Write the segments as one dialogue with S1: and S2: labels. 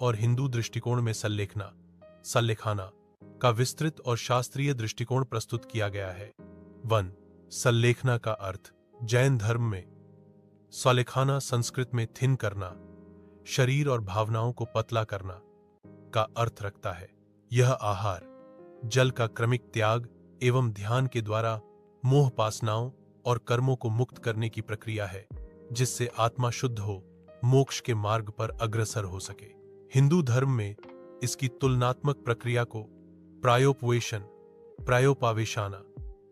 S1: और हिंदू दृष्टिकोण में सल्लेखाना का विस्तृत और शास्त्रीय दृष्टिकोण प्रस्तुत किया गया है। 1. सल्लेखना का अर्थ। जैन धर्म में सल्लेखाना संस्कृत में थिन करना, शरीर और भावनाओं को पतला करना का अर्थ रखता है। यह आहार, जल का क्रमिक त्याग एवं ध्यान के द्वारा मोह वासनाओं और कर्मों को मुक्त करने की प्रक्रिया है, जिससे आत्मा शुद्ध हो, मोक्ष के मार्ग पर अग्रसर हो सके। हिंदू धर्म में इसकी तुलनात्मक प्रक्रिया को प्रायोपावेशाना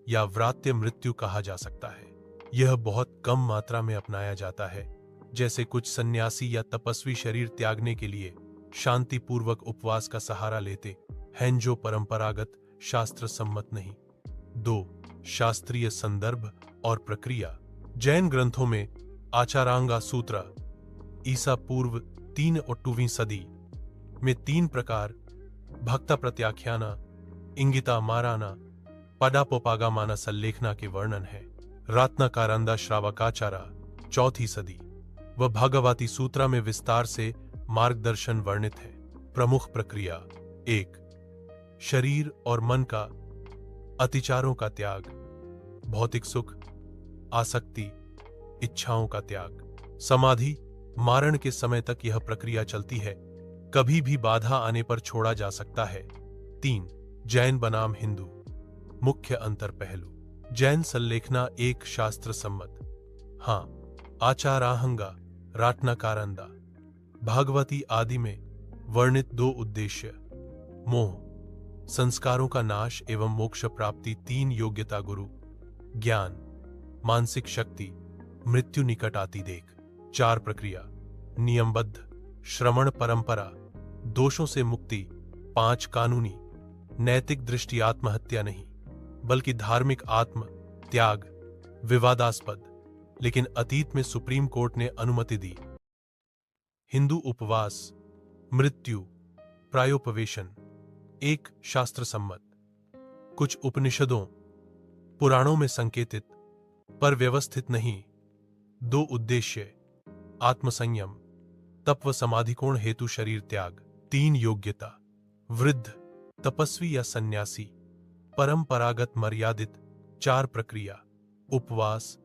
S1: या व्रात्य मृत्यु कहा जा सकता है। यह बहुत कम मात्रा में अपनाया जाता है, जैसे कुछ सन्यासी या तपस्वी शरीर त्यागने के लिए शांतिपूर्वक उपवास का सहारा लेते हैं, जो परंपरागत शास्त्र सम्मत नहीं। 2. शास्त्रीय संदर्भ और प्रक्रिया। जैन ग्रंथों में आचारांगा सूत्र ईसा पूर्व 3 और 2वीं सदी में 3 प्रकार भक्ता प्रत्याख्याना, इंगिता माराना, पदापोपागामाना सल्लेखना के वर्णन है। रत्नाकारंदा श्रावकाचारा 4वीं सदी व भगवती सूत्रा में विस्तार से मार्गदर्शन वर्णित है। प्रमुख प्रक्रिया। 1. शरीर और मन का अतिचारों का त्याग, भौतिक सुख, आसक्ति, इच्छाओं का त्याग। समाधि मारण के समय तक यह प्रक्रिया चलती है, कभी भी बाधा आने पर छोड़ा जा सकता है। 3. जैन बनाम हिंदू। मुख्य अंतर पहलू। जैन सल्लेखना एक शास्त्र सम्मत, आचाराहंगा, रत्नाकारंदा, भागवती आदि में वर्णित 2 उद्देश्य, मोह, संस्कारों का नाश एवं मोक्ष प्राप्ति। 3 योग्यता, गुरु, ज्ञान, मानसिक शक्ति, मृत्यु निकट आती देख। 4 प्रक्रिया, नियमबद्ध, श्रवण परंपरा, दोषों से मुक्ति। 5 कानूनी, नैतिक दृष्टि आत्महत्या नहीं, बल्कि धार्मिक आत्म त्याग, विवादास्पद, लेकिन अतीत में सुप्रीम कोर्ट ने अनुमति दी। हिंदू उपवास, मृत्यु, प्रायोपवेशन, एक शास्त्र सम्मत। कुछ उपनिषदों, पुराणों में संकेतित पर व्यवस्थित नहीं। 2 उद्देश्य, आत्मसंयम, तप व समाधिकोण हेतु शरीर त्याग। 3 योग्यता, वृद्ध, तपस्वी या सन्यासी, परंपरागत मर्यादित। 4 प्रक्रिया, उपवास,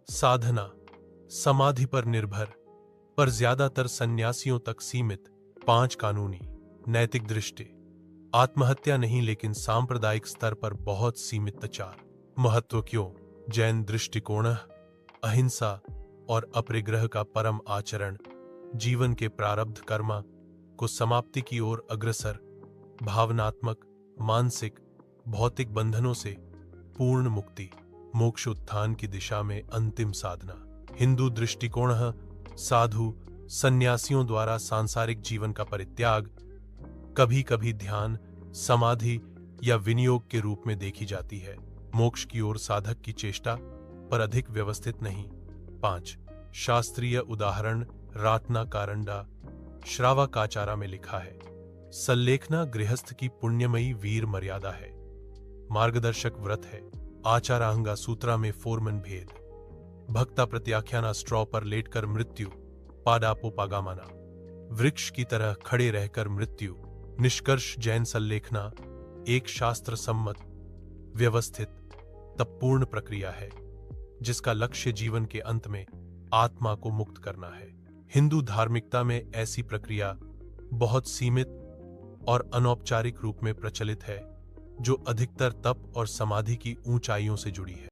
S1: साधना, समाधि पर निर्भर, पर ज्यादातर सन्यासियों तक सीमित। 5 कानूनी, नैतिक दृष्टि, आत्महत्या नहीं लेकिन सांप्रदायिक स्तर पर बहुत सीमित। 4 महत्व क्यों। जैन दृष्टिकोण अहिंसा और अपरिग्रह का परम आचरण, जीवन के प्रारब्ध कर्म को समाप्ति की ओर अग्रसर, भावनात्मक, मानसिक, भौतिक बंधनों से पूर्ण मुक्ति, मोक्ष उत्थान की दिशा में अंतिम साधना। हिंदू दृष्टिकोण साधु सन्यासियों द्वारा सांसारिक जीवन का परित्याग, कभी कभी ध्यान, समाधि या विनियोग के रूप में देखी जाती है। मोक्ष की ओर साधक की चेष्टा, पर अधिक व्यवस्थित नहीं। 5 शास्त्रीय उदाहरण। रत्नाकारंडा श्रावकाचारा में लिखा है, सल्लेखना गृहस्थ की पुण्यमयी वीर मर्यादा है, मार्गदर्शक व्रत है। आचारांगा सूत्रा में फोरमन भेद, भक्ता प्रत्याख्याना स्ट्रॉ पर लेटकर मृत्यु, पादापोपागामाना, वृक्ष की तरह खड़े रहकर मृत्यु। निष्कर्ष, जैन सल्लेखना एक शास्त्र सम्मत, व्यवस्थित, तपपूर्ण प्रक्रिया है, जिसका लक्ष्य जीवन के अंत में आत्मा को मुक्त करना है। हिंदू धार्मिकता में ऐसी प्रक्रिया बहुत सीमित और अनौपचारिक रूप में प्रचलित है, जो अधिकतर तप और समाधि की ऊंचाइयों से जुड़ी है।